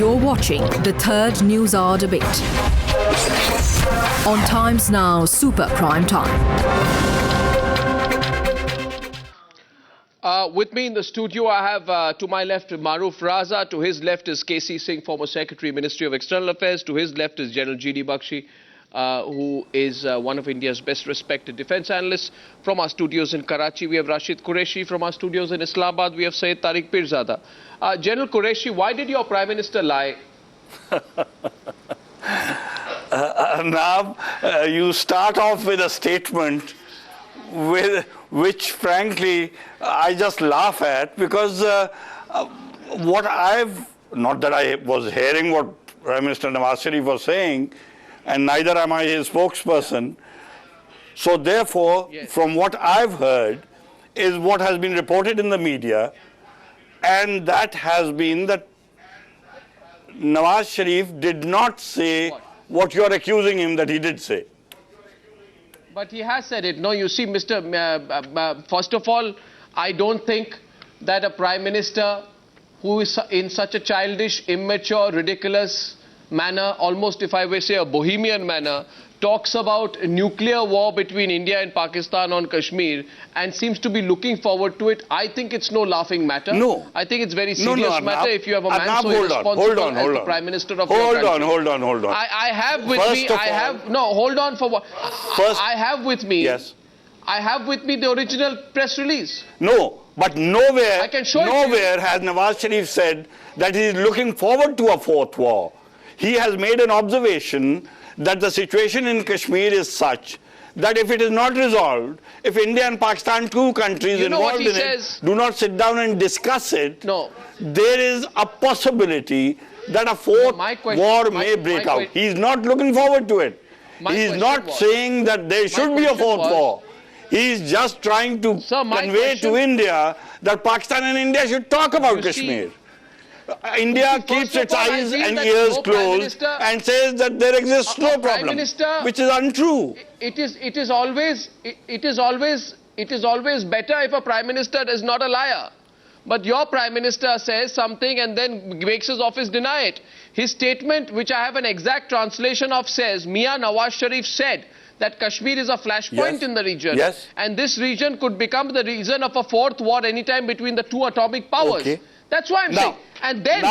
You're watching the third Newshour Debate on Times Now Super Prime Time. With me in the studio, I have to my left Maroof Raza, to his left is C Singh, former Secretary, Ministry of External Affairs, to his left is General D Bakshi, who is one of India's best respected defense analysts. From our studios in Karachi, we have Rashid Qureshi. From our studios in Islamabad, we have Syed Tariq Pirzada. General Qureshi, why did your Prime Minister lie? Arnab, you start off with a statement which frankly I just laugh at, because not that I was hearing what Prime Minister Nawaz Sharif was saying, and neither am I his spokesperson. So therefore, yes, from what I've heard is what has been reported in the media, and that has been that Nawaz Sharif did not say what you're accusing him that he did say. But he has said it. No, you see, first of all, I don't think that a Prime Minister who is in such a childish, immature, ridiculous manner, almost if I may say a bohemian manner, talks about a nuclear war between India and Pakistan on Kashmir and seems to be looking forward to it. I think it's no laughing matter. No. I think it's very serious matter if you have a man Arnab, so irresponsible as the Prime Minister of your country. Hold on. I have with me, hold on for what? I have with me, yes, I have with me the original press release. No, but nowhere has Nawaz Sharif said that he is looking forward to a fourth war. He has made an observation that the situation in Kashmir is such that if it is not resolved, if India and Pakistan, two countries involved in it, do not sit down and discuss it, there is a possibility that a fourth war may break out. He is not looking forward to it. He is not saying that there should be a fourth war. He is just trying to convey to India that Pakistan and India should talk about Kashmir. India keeps its eyes and ears closed and says that there exists no problem, which is untrue. It is always better if a Prime Minister is not a liar. But your Prime Minister says something and then makes his office deny it. His statement, which I have an exact translation of, says, MEA Nawaz Sharif said that Kashmir is a flashpoint in the region. Yes. And this region could become the reason of a fourth war anytime between the two atomic powers. Okay. That's why I'm saying. And then,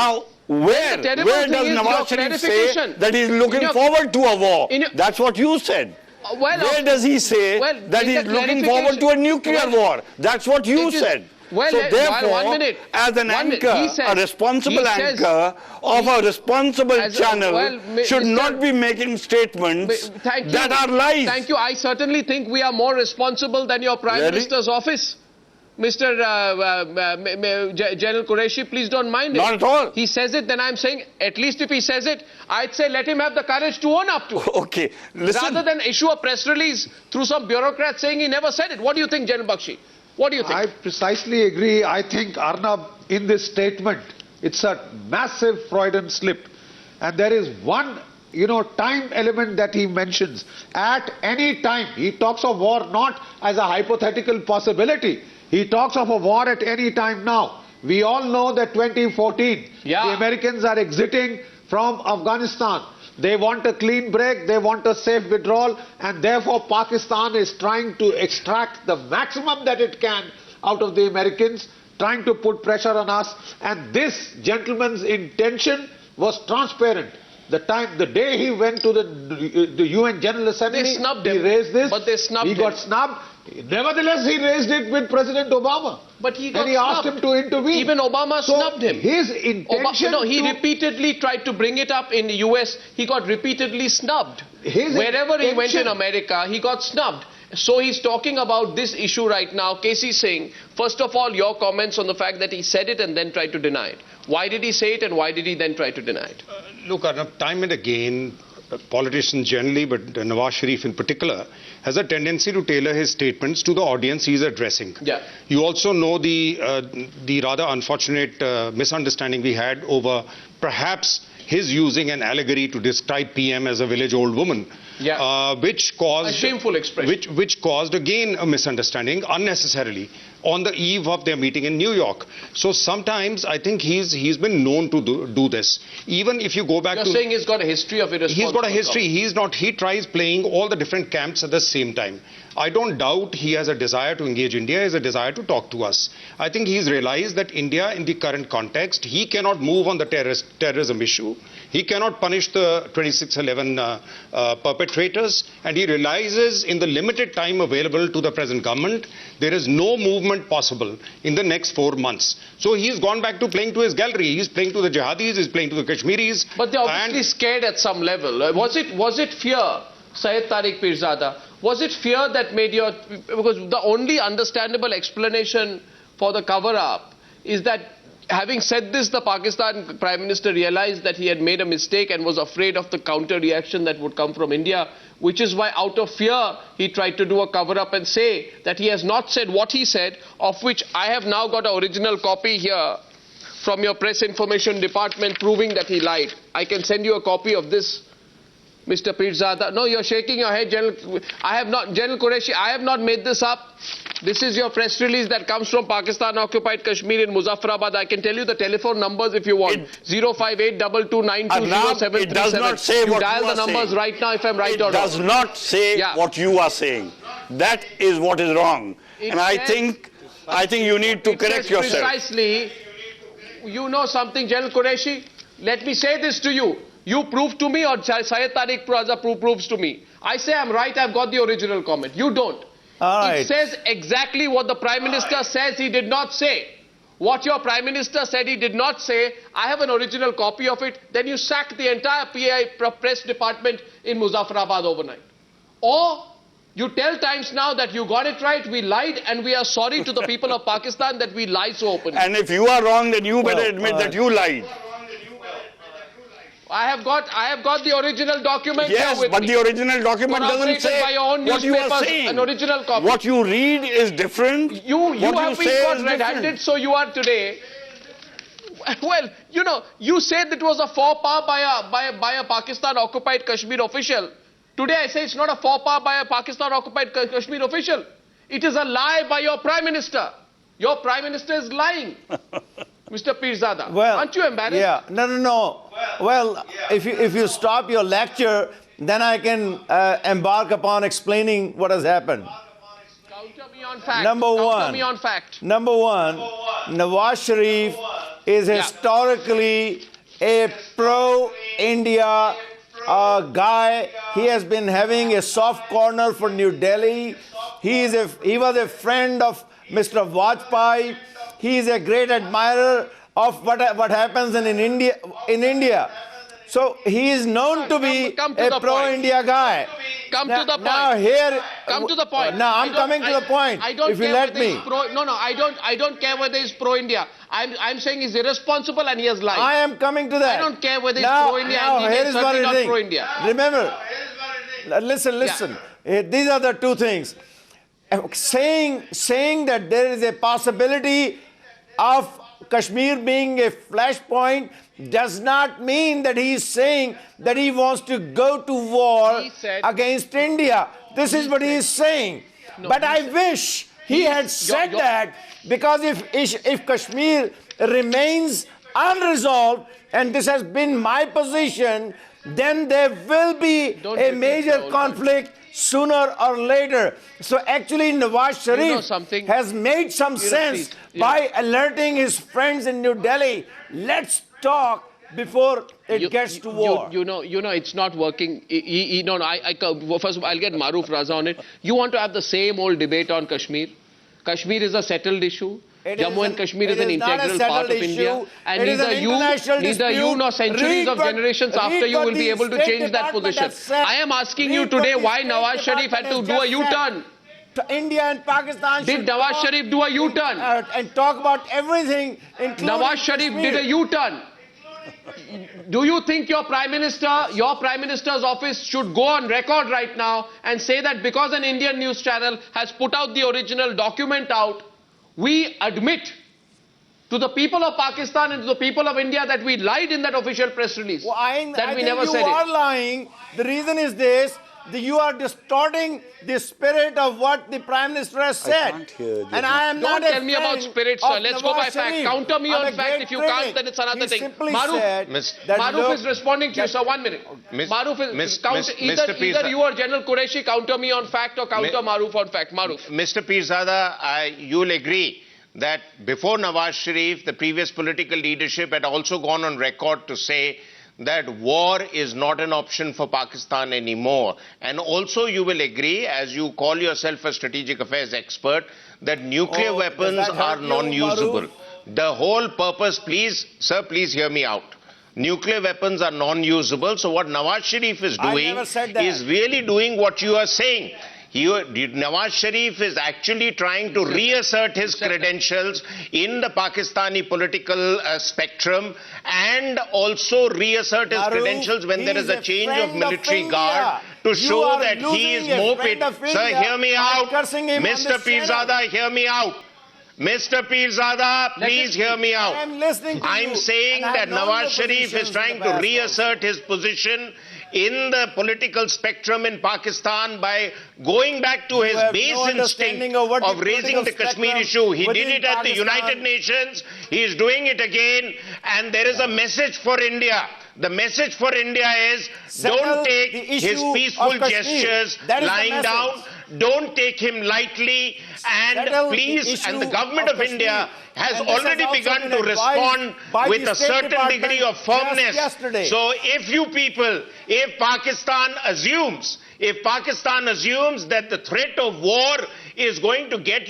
where does Nawaz Sharif say that he's looking forward to a war? That's what you said. Where does he say that he's looking forward to a nuclear war? That's what you said. So therefore, as an anchor, a responsible anchor of a responsible channel should not be making statements that are lies. Thank you. I certainly think we are more responsible than your Prime Minister's office. Mr. General Qureshi, please don't mind it. Not at all. He says it, then I'm saying, at least if he says it, I'd say let him have the courage to own up to it. Okay, listen. Rather than issue a press release through some bureaucrat saying he never said it. What do you think, General Bakshi? What do you think? I precisely agree. I think, Arnab, in this statement, it's a massive Freudian slip. And there is one time element that he mentions. At any time, he talks of war not as a hypothetical possibility. He talks of a war at any time now. We all know that 2014, the Americans are exiting from Afghanistan. They want a clean break, they want a safe withdrawal, and therefore Pakistan is trying to extract the maximum that it can out of the Americans, trying to put pressure on us. And this gentleman's intention was transparent. The day he went to the UN General Assembly, they snubbed he him. raised this. But they snubbed him. He got snubbed. Nevertheless, he raised it with President Obama. But he got and he asked him to intervene. Even Obama snubbed him. His intention. He repeatedly tried to bring it up in the US. He got repeatedly snubbed. Wherever he went in America, he got snubbed. So he's talking about this issue right now. C Singh, first of all, your comments on the fact that he said it and then tried to deny it. Why did he say it and why did he then try to deny it? Look, Arnab, time and again, politicians generally, but Nawaz Sharif in particular, has a tendency to tailor his statements to the audience he is addressing. Yeah. You also know the rather unfortunate misunderstanding we had over perhaps his using an allegory to describe PM as a village old woman, which caused a shameful expression, which caused again a misunderstanding unnecessarily. on the eve of their meeting in New York. So sometimes I think he's been known to do this. Even if you go back You're to... saying he's got a history of irresponsible. He's got a history. He tries playing all the different camps at the same time. I don't doubt he has a desire to engage India, he has a desire to talk to us. I think he's realized that India, in the current context, he cannot move on the terrorism issue. He cannot punish the 2611 perpetrators, and he realizes in the limited time available to the present government, there is no movement possible in the next 4 months. So he's gone back to playing to his gallery. He's playing to the jihadis, he's playing to the Kashmiris. But they're obviously scared at some level. Was it fear, Syed Tariq Pirzada? Was it fear that made your... Because the only understandable explanation for the cover-up is that, having said this, the Pakistan Prime Minister realized that he had made a mistake and was afraid of the counter-reaction that would come from India, which is why, out of fear, he tried to do a cover-up and say that he has not said what he said, of which I have now got an original copy here from your press information department proving that he lied. I can send you a copy of this, Mr. Pirzada. No, you're shaking your head, General Qureshi, I have not made this up. This is your press release that comes from Pakistan-occupied Kashmir in Muzaffarabad. I can tell you the telephone numbers if you want. 05822920737. It does not say you what dial you are the numbers saying. Right now if I'm right or wrong. It does not say what you are saying. That is what is wrong. It and I think you need to correct yourself. Precisely. You know something, General Qureshi? Let me say this to you. You prove to me, or Syed Tariq Pirzada proves to me. I say I'm right, I've got the original comment. You don't. All right. It says exactly what the Prime Minister says he did not say. What your Prime Minister said he did not say, I have an original copy of it. Then you sack the entire press department in Muzaffarabad overnight. Or you tell Times Now that you got it right, we lied, and we are sorry to the people of Pakistan that we lied so openly. And if you are wrong, then you better admit that you lied. I have got the original document Yes, here with but me. the original document doesn't say by your own what you are saying. An original copy. What you read is different. You have been say caught is red-handed, different. so you are today. Well, you know, you said it was a faux pas by a Pakistan-occupied Kashmir official. Today I say it's not a faux pas by a Pakistan-occupied Kashmir official. It is a lie by your Prime Minister. Your Prime Minister is lying. Mr. Pirzada, aren't you embarrassed? Yeah, no. Well, if you stop your lecture, then I can embark upon explaining what has happened. Counter me on fact. Number Counter me on fact. Number one, Nawaz Sharif is historically a pro-India guy. He has been having a soft corner for New Delhi. He was a friend of Mr. Vajpayee. He is a great admirer of what happens in India. So he is known to be a pro-India guy. Come to the point. Now here, come to the point. Now I'm coming to the point. If you let me. I don't care whether he's pro-India. I'm saying he's irresponsible and he has lied. I am coming to that. I don't care whether he's pro-India and he is certainly not pro-India. Remember, listen. These are the two things. Saying that there is a possibility of Kashmir being a flashpoint does not mean that he is saying that he wants to go to war against India. This is what he is saying. But I wish he had said that, because if Kashmir remains unresolved, and this has been my position, then there will be a major conflict sooner or later. So actually Nawaz Sharif has made some sense by alerting his friends in New Delhi. Let's talk before it gets to war. You know, it's not working. First of all, I'll get Maroof Raza on it. You want to have the same old debate on Kashmir? Kashmir is a settled issue. Jammu and Kashmir is an integral part of India, and neither you nor centuries of generations after you will be able to change that position. I am asking you today why Nawaz Sharif had to do a U-turn. India and Pakistan. Did Nawaz Sharif do a U-turn? And talk about everything, including Nawaz Sharif did a U-turn. Do you think your Prime Minister's office should go on record right now and say that because an Indian news channel has put out the original document out, we admit to the people of Pakistan and to the people of India that we lied in that official press release? Well, I that we think never you said are it. lying. The reason is this, you are distorting the spirit of what the Prime Minister has said. can't hear And I am Don't not a tell me about friend spirit, of sir. Let's go Nawaz by fact. Sharif. Counter me I'm on a fact. great If you critic. can't, then it's another He thing. simply Maroof, said that Maroof look, is responding to you, sir. 1 minute. Maroof is either you or General Qureshi counter me on fact or counter Maroof on fact. Maroof. Mr. Pirzada, you'll agree that before Nawaz Sharif, the previous political leadership had also gone on record to say that war is not an option for Pakistan anymore. And also you will agree, as you call yourself a strategic affairs expert, that nuclear weapons are non-usable. The whole purpose, please, sir, please hear me out. Nuclear weapons are non-usable. So what Nawaz Sharif is doing is really doing what you are saying. Nawaz Sharif is actually trying to reassert his credentials in the Pakistani political spectrum and also reassert his credentials when there is a change of military guard to show that he is more fit. Sir, hear me out. Mr. Pirzada, hear me out. Mr. Pirzada, please hear me out. I'm saying that Nawaz Sharif is trying to reassert his position in the political spectrum in Pakistan by going back to his base instinct of raising the Kashmir issue. He did it at the United Nations. He is doing it again. And there is a message for India. The message for India is don't take his peaceful gestures lying down. Don't take him lightly, and please, and the government of India has already begun to respond with a certain degree of firmness. So if you people, if Pakistan assumes that the threat of war is going to get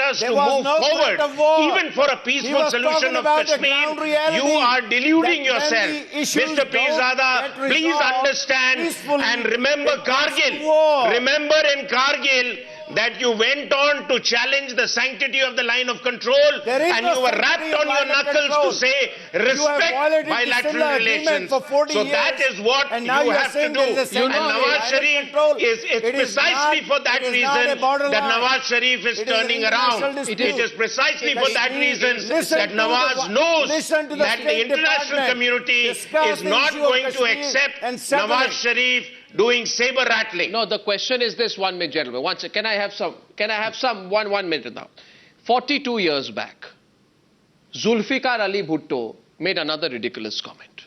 us to move forward, even for a peaceful solution of Kashmir, you are deluding yourself. Mr. Pirzada, please understand and remember Kargil. Remember in Kargil that you went on to challenge the sanctity of the line of control and you were rapped on your knuckles to say respect bilateral relations. So that is what you have to do. And Nawaz Sharif is precisely for that reason that Nawaz Sharif is turning around. It is precisely for that reason that Nawaz knows that the international community is not going to accept Nawaz Sharif doing saber rattling. No, the question is this, 1 minute, gentlemen. Can I have some 1 minute now? 42 years back, Zulfikar Ali Bhutto made another ridiculous comment.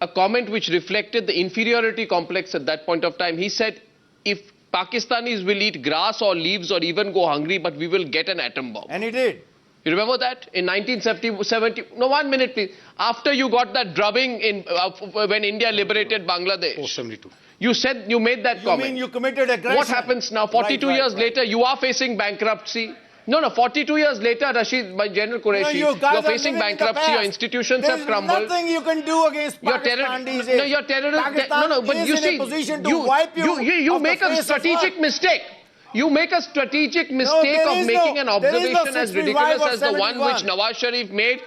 A comment which reflected the inferiority complex at that point of time. He said, if Pakistanis will eat grass or leaves or even go hungry, but we will get an atom bomb. And he did. You remember that? In 1970, no, 1 minute please. After you got that drubbing in when India liberated Bangladesh. 72. You said, you made that comment. You mean you committed aggression? What happens now? 42 years later, you are facing bankruptcy. No, 42 years later, Rashid, by General Qureshi, you're facing bankruptcy, your institutions have crumbled. There's nothing you can do against Pakistan these days. No, you're terrorist. No, but you see, you make a strategic mistake. You make a strategic mistake of making an observation as ridiculous as the one which Nawaz Sharif made.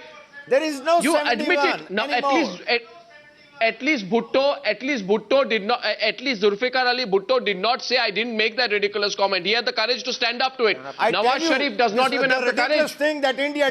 There is no You admit it. Now, at least Zulfikar Ali Bhutto did not say, I didn't make that ridiculous comment. He had the courage to stand up to it. Nawaz Sharif does not even have the courage.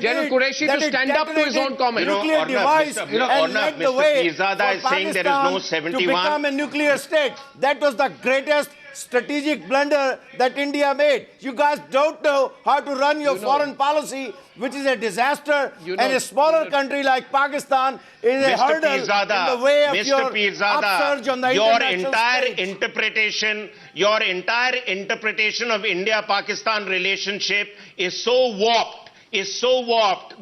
General Qureshi to stand up to his own comment. Nuclear device and led the way for Pakistan to become a nuclear state. That was the greatest strategic blunder that India made. You guys don't know how to run your foreign policy, which is a disaster, and a smaller country like Pakistan is a hurdle in the way of your upsurge on the international stage. Your entire interpretation of India-Pakistan relationship is so warped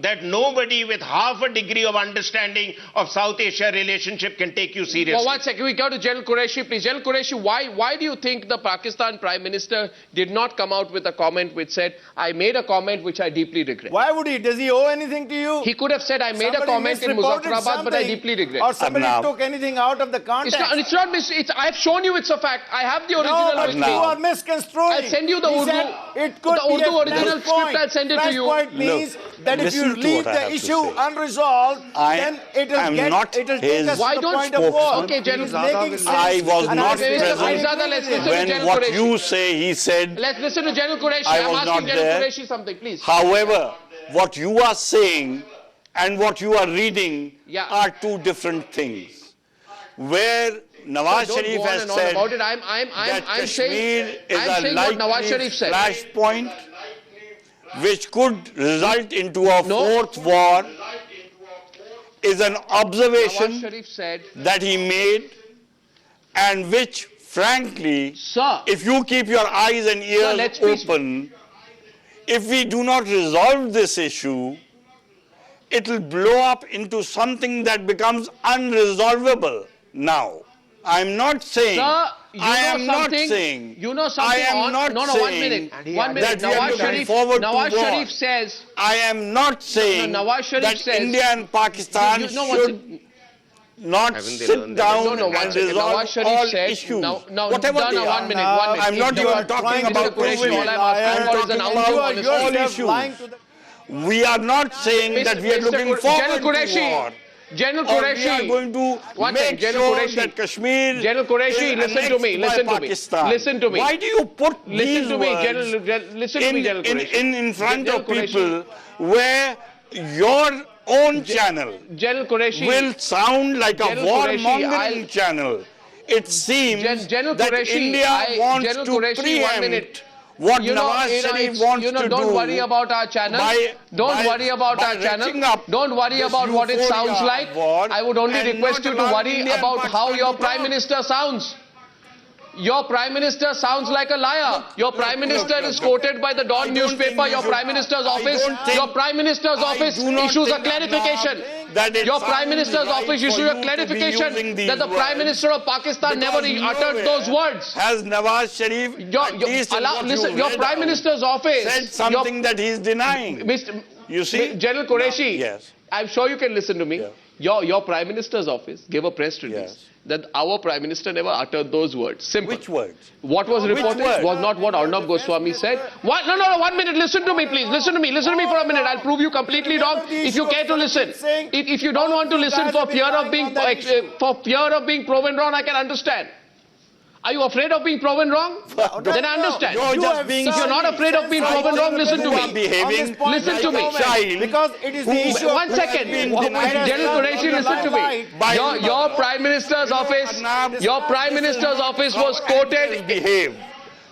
that nobody with half a degree of understanding of South Asia relationship can take you seriously. Well, 1 second, we go to General Qureshi, please. General Qureshi, why do you think the Pakistan Prime Minister did not come out with a comment which said, I made a comment which I deeply regret? Why would he? Does he owe anything to you? He could have said, I made a comment in Musharraf, but I deeply regret. Or somebody took anything out of the context. I've shown you it's a fact. I have the original. No, but you are misconstruing. I'll send you the Urdu original script. I'll send it to you. Means that if you leave the issue unresolved, then it will take us to the point of war. Okay, General, I was not present when what you say, he said. Let's listen to General Qureshi. I'm asking General Qureshi something, please. However, what you are saying and what you are reading are two different things. Where Nawaz Don't Sharif go on has and on said about it. that I'm Kashmir saying is a what Nawaz likely Sharif said. flashpoint which could result into a fourth war is an Nawaz observation Sharif said, that he made, and which, frankly, sir, if you keep your eyes and ears let's be- open, if we do not resolve this issue, it will blow up into something that becomes unresolvable now. I'm not saying, sir, I am not saying, I am not saying One minute. that we are looking forward to Nawaz war. Sharif says, I am not saying Nawaz Sharif that says- India and Pakistan should not Haven't they sit learned down that? and resolve Nawaz Sharif all said, issues, now, whatever no, they one are. minute, 1 minute. I'm not You are even talking trying- about Mr. Qureshi, all I'm asking for is an talking ounce of about honesty. all issues. We are not saying that we are looking forward to war. General Or we are Qureshi, going to One make thing, General sure Qureshi. that Kashmir General Qureshi, is listen to me, annexed listen by to me. Pakistan. Listen to me. Why do you put listen these to me, words listen to me, General Qureshi. in front General of Qureshi. people where your own channel General Qureshi, will sound like a General Qureshi, warmongering channel? It seems General that Qureshi, India wants General to Qureshi, 1 minute. preempt what Nawaz Sharif wants to do. Don't worry about our channel. Don't worry about our channel. Don't worry about what it sounds like. I would only request you to worry about how your Prime Minister sounds. Your Prime Minister sounds like a liar. Your Prime Minister is quoted by the Dawn newspaper. Your Prime Minister's office issues a clarification. Your Prime Minister's office issues a clarification that the Prime Minister of Pakistan never uttered those words. Has Nawaz Sharif, Listen, your Prime Minister's office said something that he is denying? You see? General Qureshi, Yes. I'm sure you can listen to me. Yeah. Your Prime Minister's office gave a press release that our Prime Minister never uttered those words. Simple. Which words? What was reported word? was not what Arnab Goswami said. What? No, 1 minute. Listen to me, please. Listen to me for a minute. I'll prove you completely wrong if you care to listen. If you don't want to listen for fear of being proven wrong, I can understand. Are you afraid of being proven wrong? Then I understand. If you're not afraid of being proven wrong, listen to me. Listen to me. Because it is the issue. 1 second. General Qureshi, listen to me. Your Prime Minister's office was quoted. Behave.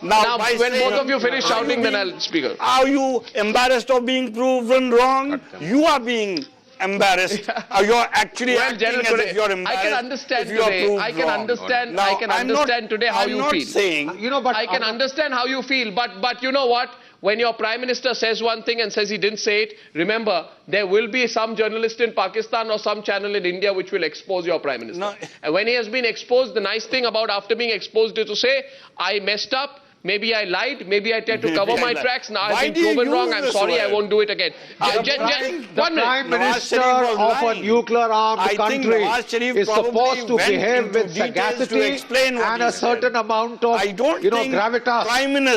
Now, when both of you finish shouting, then I'll speak. Are you embarrassed of being proven wrong? You are being embarrassed. You're actually acting as if you're embarrassed. I can understand if you are today. proved I can wrong. understand. Now, I can understand today how you I'm feel. not saying, I can understand how you feel, but you know what? When your Prime Minister says one thing and says he didn't say it, remember, there will be some journalist in Pakistan or some channel in India which will expose your Prime Minister. No. And when he has been exposed, the nice thing about after being exposed is to say, I messed up. Maybe I lied, maybe I tried to cover my tracks. Now I've been proven wrong. I'm sorry, I won't do it again. The Prime Minister of a nuclear-armed country is supposed to behave with sagacity and a certain amount of, gravitas.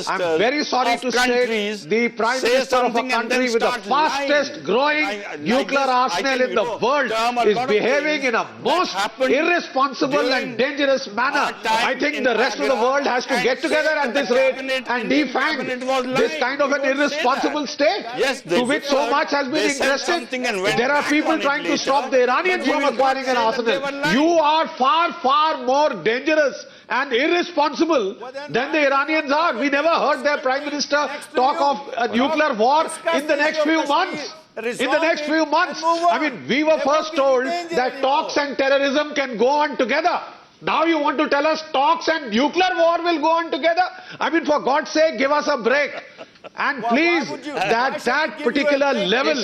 I'm very sorry to say the Prime Minister of a country with the fastest growing nuclear arsenal in the world is behaving in a most irresponsible and dangerous manner. I think the rest of the world has to get together at this rate and defang this kind of an irresponsible state to which so much has been interested. There are people trying to stop the Iranians from acquiring an arsenal. You are far, far more dangerous and irresponsible than the Iranians are. We never heard their Prime Minister talk of a nuclear war in the next few months. I mean, we were first told that talks and terrorism can go on together. Now you want to tell us talks and nuclear war will go on together? I mean, for God's sake, give us a break. And please, at that particular level,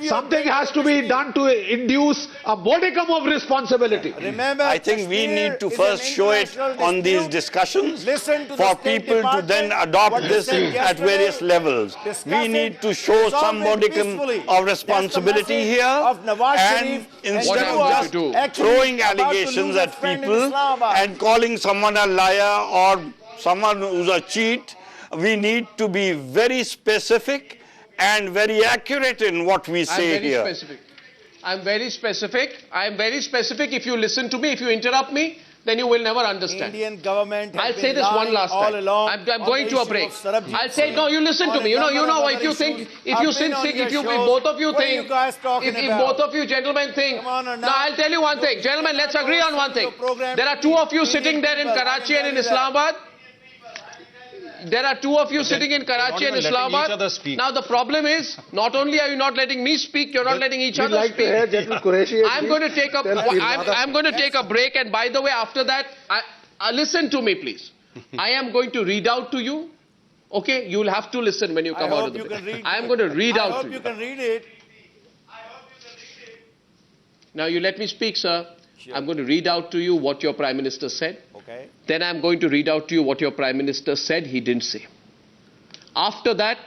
something has to be done to induce a modicum of responsibility. Remember, I think we need to first show it on these discussions for people to then adopt this at various levels. We need to show some modicum of responsibility here, and instead of just throwing allegations at people and calling someone a liar or someone who's a cheat, we need to be very specific and very accurate in what we say here. I'm very specific. If you listen to me, if you interrupt me, then you will never understand. Indian government has I'll been say this one lying last all time. along I'm on going the to a issue break. of Sarabjit I'll say, Singh, no, you listen to on me. a You number know of what, other if you think, issues. if I've you been on think, your if you, if shows. both of you What are think, you guys talking if about? both of you gentlemen think, Come on, Arnab. now I'll tell you one thing. Gentlemen, let's agree on one thing. There are two of you sitting there in Karachi and in Islamabad. There are two of you sitting in Karachi and Islamabad. Now the problem is, not only are you not letting me speak, you're not letting each other like to speak. hear General Qureshi. I'm going to take a, I'm going to take a break, and by the way, after that, listen to me, please. I am going to read out to you. Okay, you'll have to listen when you come out of the break. I'm going to read out to you. I hope you can read it. Now you let me speak, sir. Sure. I'm going to read out to you what your Prime Minister said. Okay. Then I'm going to read out to you what your Prime Minister said he didn't say. After that,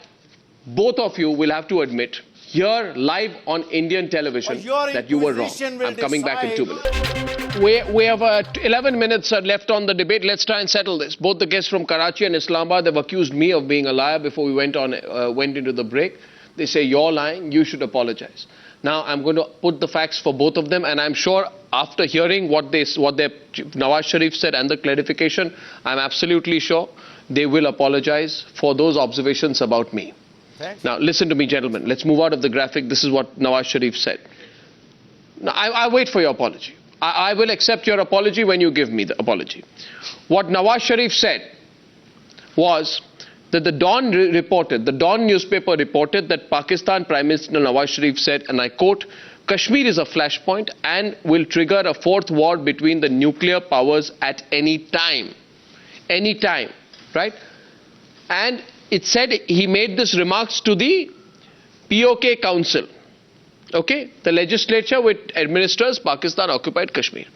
both of you will have to admit here live on Indian television that you were wrong. I'm coming back in 2 minutes. We have 11 minutes left on the debate. Let's try and settle this. Both the guests from Karachi and Islamabad have accused me of being a liar before we went into the break. They say you're lying, you should apologize. Now I'm going to put the facts for both of them, and I'm sure after hearing what Nawaz Sharif said and the clarification, I'm absolutely sure they will apologize for those observations about me. Thanks. Now listen to me, gentlemen. Let's move out of the graphic. This is what Nawaz Sharif said. Now I wait for your apology. I will accept your apology when you give me the apology. What Nawaz Sharif said was that the Dawn newspaper reported that Pakistan Prime Minister Nawaz Sharif said, and I quote, Kashmir is a flashpoint and will trigger a fourth war between the nuclear powers at any time. Any time, right? And it said he made these remarks to the POK Council, okay, the legislature which administers Pakistan occupied Kashmir.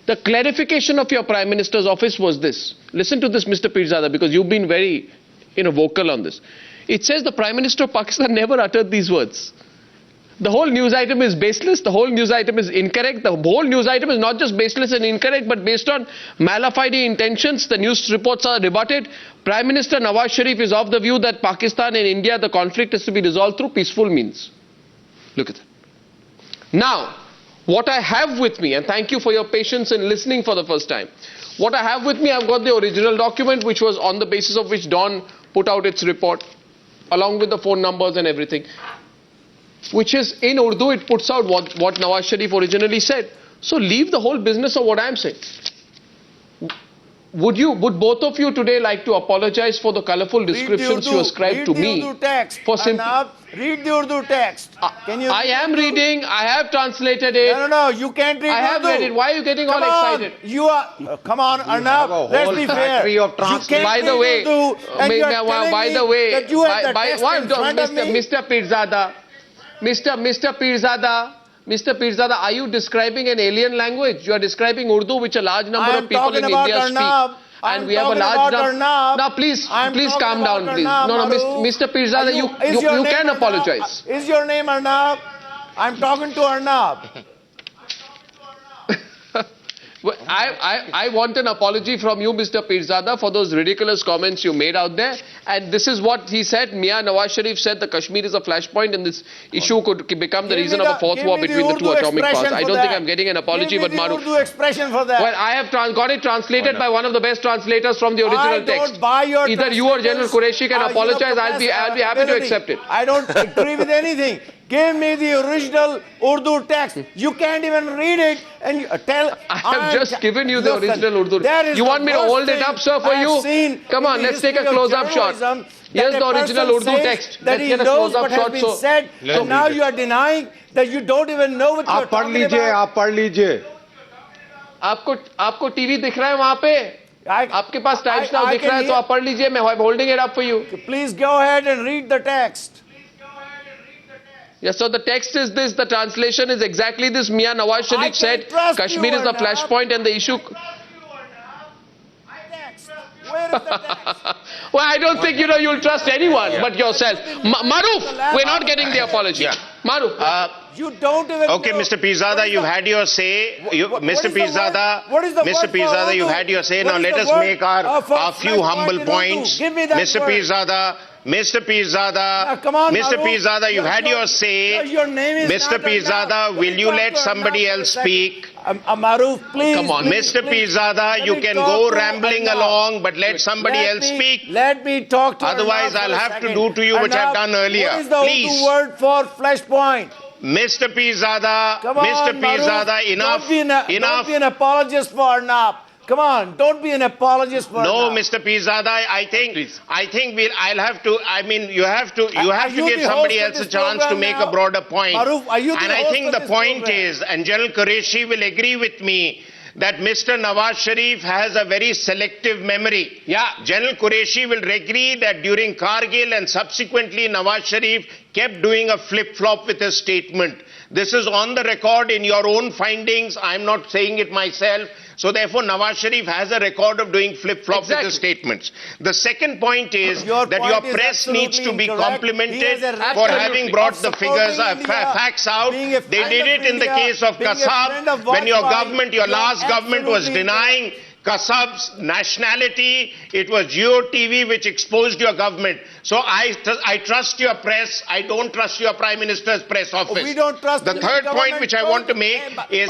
The clarification of your Prime Minister's office was this. Listen to this, Mr. Pirzada, because you've been very vocal on this. It says the Prime Minister of Pakistan never uttered these words. The whole news item is baseless, the whole news item is incorrect, the whole news item is not just baseless and incorrect, but based on malafide intentions. The news reports are rebutted. Prime Minister Nawaz Sharif is of the view that Pakistan and India, the conflict is to be resolved through peaceful means. Look at that. Now, what I have with me, and thank you for your patience in listening for the first time. What I have with me, I've got the original document, which was on the basis of which Dawn put out its report, along with the phone numbers and everything, which is in Urdu. It puts out what Nawaz Sharif originally said. So leave the whole business of what I'm saying. Would both of you today like to apologize for the colorful descriptions you ascribed to me? For Arnab, read the Urdu text. Can you? I am reading. I have translated it. No, you can't read I have Urdu. read it. Why are you getting all excited? You are. Come on, Arnab. Let's be fair. You can't by the way, Mr. Pirzada, are you describing an alien language? You are describing Urdu, which a large number of people in India speak. And we have a large number. Now, please calm down, please. No, Mr. Pirzada, you can apologize. Is your name Arnab? I'm talking to Arnab. I want an apology from you, Mr. Pirzada, for those ridiculous comments you made out there. And this is what he said. MEA Nawaz Sharif said the Kashmir is a flashpoint and this issue could become the reason of a fourth war between the two atomic powers. I don't think I'm getting an apology, but Maroof. Urdu expression for that. Well, I have got it translated by one of the best translators from the original text. Don't buy your Either you or General Qureshi can apologize. I'll be happy to accept it. I don't agree with anything. Give me the original Urdu text. You can't even read it and you tell. I have just given you the original Urdu. You want me to hold it up, sir, for you? Come on, let's take a close-up shot. Here's the original Urdu text. That he knows what has been said, and now you are denying that you don't even know what you are talking about. आप पढ़ लीजिए. आपको TV दिख रहा है वहाँ पे? आपके पास टाइम्स नाउ दिख रहा है तो आप पढ़ लीजिए. मैं holding it up for you. Please go ahead and read the text. Yes, so the text is this, the translation is exactly this. MEA Nawaz Sharif said Kashmir is a flashpoint and the issue... Where is the text? Well, I don't think you'll trust anyone but yourself. Maroof, we're not getting the apology. Yeah. Maroof. You don't even Okay, know. Mr. Pirzada, you've had your say. Mr. Pirzada, you've had your say. Now let us make our few humble points. Mr. Pirzada, Mr. Pirzada, come on, Mr. Maroof. Pirzada, you've had your say. Your name is Mr. not Pirzada, Arnab. will you talk let to somebody Arnab for a else second? speak? Maroof, please. Come on. please, Mr. please. Pirzada, Let you me can talk go to rambling Arnab. along, but let somebody else speak. Let me talk to Otherwise, Arnab for I'll a have to second. do to you which I've Arnab, done earlier. What is the Please. Urdu word for flashpoint? Mr. Pirzada, Come on, Mr. Pirzada, Maroof. enough, Don't enough. be an apologist for Arnab. Come on, don't be an apologist for No, Arnab. Mr. Pirzada, I think I'll have to, I mean, you have to Are give you the somebody host of else a this chance to program make now? a broader point. Maroof, are you the and I host think of the this point program? is, and General Qureshi will agree with me, that Mr. Nawaz Sharif has a very selective memory. Yeah. General Qureshi will agree that during Kargil and subsequently Nawaz Sharif kept doing a flip-flop with his statement. This is on the record in your own findings. I'm not saying it myself. So therefore, Nawaz Sharif has a record of doing flip-flop with his statements. The second point is that your press needs to be complimented for having brought the figures, facts out. They did it in the case of Kasab, when your government, your last government was denying Kasab's nationality. It was Geo TV which exposed your government. So I trust your press. I don't trust your Prime Minister's press office. We don't trust the third point which I want to make is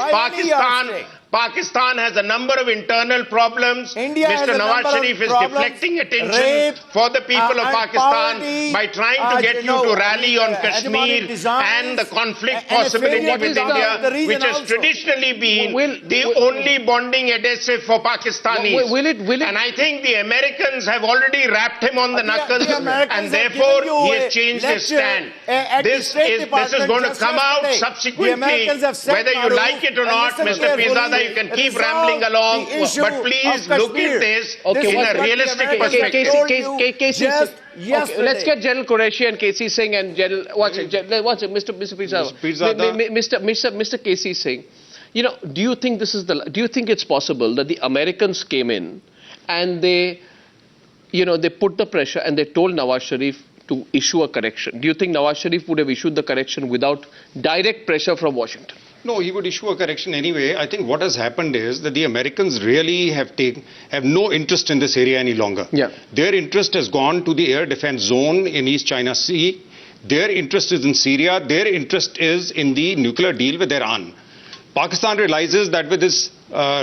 Pakistan has a number of internal problems. Mr. Nawaz Sharif is deflecting attention for the people of Pakistan by trying to get you to rally on Kashmir and the conflict possibility with India, which has traditionally been the only bonding adhesive for Pakistanis. And I think the Americans have already wrapped him on the knuckles, and therefore he has changed his stand. This is going to come out subsequently, whether you like it or not, Mr. Pirzada. You can keep rambling along, but please look at this in a realistic perspective. Let's get General Qureshi and C Singh and General. Mr. Pirzada. Mr. C Singh. You know, do you think it's possible that the Americans came in and they put the pressure and they told Nawaz Sharif to issue a correction? Do you think Nawaz Sharif would have issued the correction without direct pressure from Washington? No, he would issue a correction anyway. I think what has happened is that the Americans really have no interest in this area any longer. Yeah. Their interest has gone to the air defense zone in East China Sea. Their interest is in Syria. Their interest is in the nuclear deal with Iran. Pakistan realizes that with this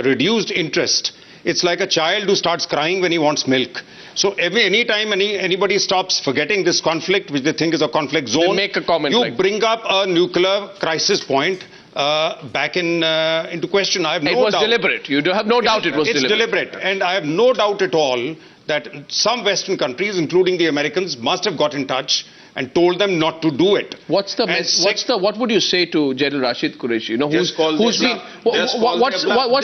reduced interest, it's like a child who starts crying when he wants milk. So any time anybody stops forgetting this conflict, which they think is a conflict zone, they make a comment you bring up a nuclear crisis point back into question. I have no doubt. It was deliberate. You have no doubt it was deliberate. It's deliberate. And I have no doubt at all that some Western countries, including the Americans, must have got in touch and told them not to do it. What would you say to General Rashid Qureshi? You know, what's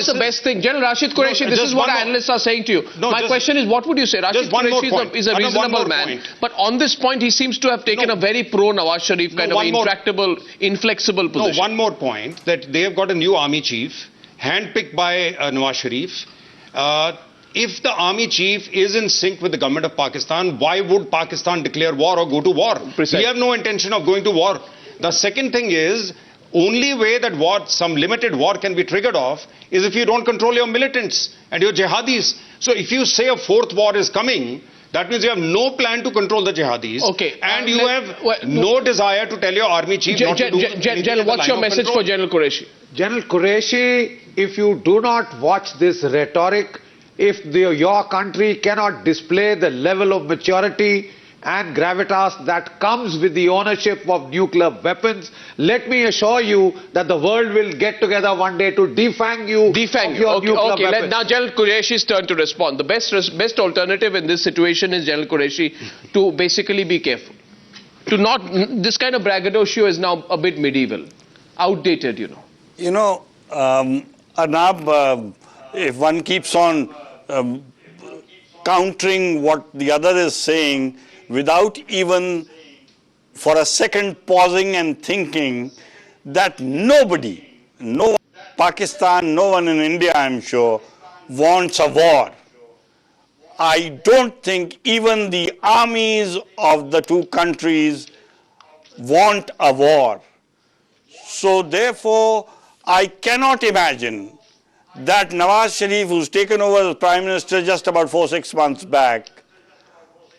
the best thing? General Rashid Qureshi, this is what analysts are saying to you. My question is, what would you say? Rashid Qureshi is a reasonable man. But on this point, he seems to have taken a very pro-Nawaz Sharif kind of intractable, inflexible position. No, one more point, that they have got a new army chief, handpicked by Nawaz Sharif. If the army chief is in sync with the government of Pakistan, why would Pakistan declare war or go to war? We have no intention of going to war. The second thing is, only way that some limited war can be triggered off is if you don't control your militants and your jihadis. So if you say a fourth war is coming, that means you have no plan to control the jihadis. Okay. And you have no desire to tell your army chief not to do anything. General, what's your message for General Qureshi? General Qureshi, if you do not watch this rhetoric, if your country cannot display the level of maturity and gravitas that comes with the ownership of nuclear weapons, let me assure you that the world will get together one day to defang you. Now General Qureshi's turn to respond. The best alternative in this situation is General Qureshi to basically be careful. This kind of braggadocio is now a bit medieval, outdated, you know. You know, Arnab, if one keeps on countering what the other is saying without even for a second pausing and thinking that no one in Pakistan, no one in India, I'm sure, wants a war. I don't think even the armies of the two countries want a war. So therefore, I cannot imagine that Nawaz Sharif, who's taken over as Prime Minister just about 4-6 months back,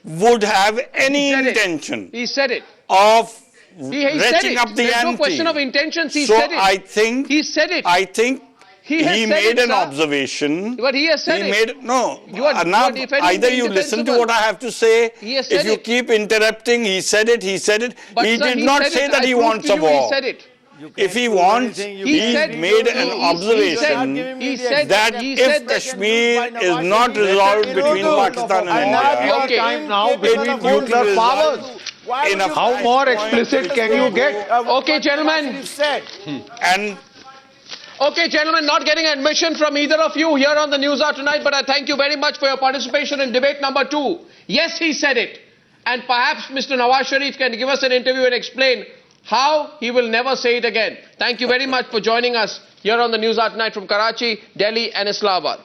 would have any He said it. intention He said it. of He said retching it. up the There's ante. no question of intentions. He So said it. I think He said it. I think He has he said made it, an sir. observation. But he has said He it. made no. You are Arnab, defending either the you listen to indefensible. what I have to say. He has said If you it. keep interrupting, he said it. He said it. But he sir, did he not said say it. that I he proved wants to a you war. He said it. If he wants, He said- made an observation he said that he if said that- Kashmir is not resolved between Pakistan and India, your time now between it will nuclear result powers. in a How more explicit can you get? Okay, gentlemen. and Okay, gentlemen, not getting admission from either of you here on the News Hour tonight, but I thank you very much for your participation in debate number 2. Yes, he said it. And perhaps Mr. Nawaz Sharif can give us an interview and explain how he will never say it again. Thank you very much for joining us here on the News Hour tonight from Karachi, Delhi and Islamabad.